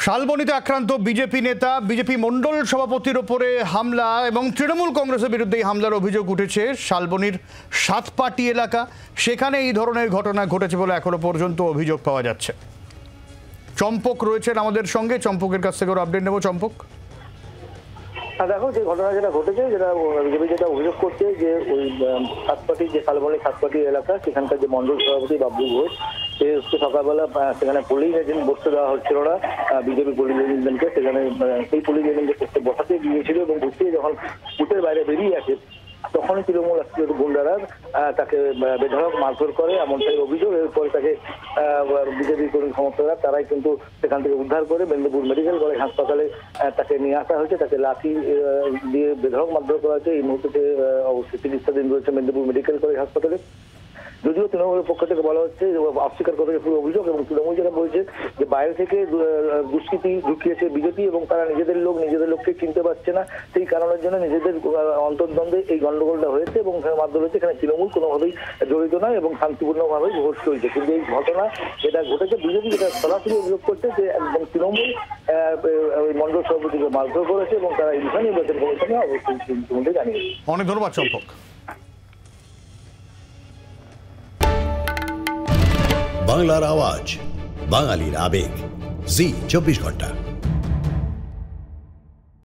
শালবনীতে আক্রান্ত বিজেপি নেতা, বিজেপি মণ্ডল সভাপতির ওপরে হামলা এবং তৃণমূল কংগ্রেসের বিরুদ্ধে হামলার অভিযোগ উঠেছে। শালবনীর সাতপাটি এলাকা, সেখানে এই ধরনের ঘটনা ঘটেছে বলে এখনো পর্যন্ত অভিযোগ পাওয়া যাচ্ছে। চম্পক রয়েছেন আমাদের সঙ্গে, চম্পকের কাছ থেকে আপডেট নেব। চম্পক, দেখো, যে ঘটনা যেটা ঘটেছে, যেটা বিজেপি যেটা অভিযোগ করছে যে ওই সাতপাটি, যে শালবনী সাতপাটি এলাকা, সেখানকার যে মন্ডল সভাপতি বাবলু ঘোষ, সে সকালবেলা সেখানে পোলিং এজেন্ট বসতে দেওয়া হচ্ছিল না বিজেপি পোলিং এজেন্টকে। সেখানে সেই পোলিং এজেন্টকে বসাতে গিয়েছিল এবং ঢুকিয়ে যখন বুথের বাইরে বেরিয়ে আসে তখনই তৃণমূল গুন্ডারা তাকে বেধড়ক মারধর করে, এমনটাই অভিযোগ। এরপরে তাকে বিজেপি কর্মী সমর্থকরা তারাই কিন্তু সেখান থেকে উদ্ধার করে মেদিনীপুর মেডিকেল কলেজ হাসপাতালে তাকে নিয়ে আসা হয়েছে। তাকে লাঠি দিয়ে বেধড়ক মারধর করা হয়েছে। এই মুহূর্তে অবশ্যই চিকিৎসাধীন রয়েছে মেদিনীপুর মেডিকেল কলেজ হাসপাতালে। যদিও তৃণমূলের পক্ষ থেকে বলা হচ্ছে, অস্বীকার করেছে পুরো অভিযোগ, এবং তৃণমূল যেটা বলছে যে বাইরে থেকে দুষ্কৃতি ঢুকিয়েছে বিজেপি এবং তারা নিজেদের লোককে চিনতে পারছে না, সেই কারণের জন্য নিজেদের অন্তর্দ্বন্দ্বে এই গন্ডগোলটা হয়েছে এবং মাধ্যমে হয়েছে। এখানে তৃণমূল কোনোভাবেই জড়িত নয় এবং শান্তিপূর্ণভাবেই ভোট চলছে। কিন্তু এই ঘটনা যেটা ঘটেছে, বিজেপি যেটা সরাসরি অভিযোগ করছে যে একদম তৃণমূল ওই মন্ডল সভাপতিকে মারধর করেছে এবং তারা এই বিষয়ে নির্বাচন কমিশনে অবশ্যই ইতিমধ্যে জানিয়েছে। অনেক ধন্যবাদ চম্পক। বাংলার আওয়াজ, বাঙালির আবেগ, জি 24 ঘন্টা।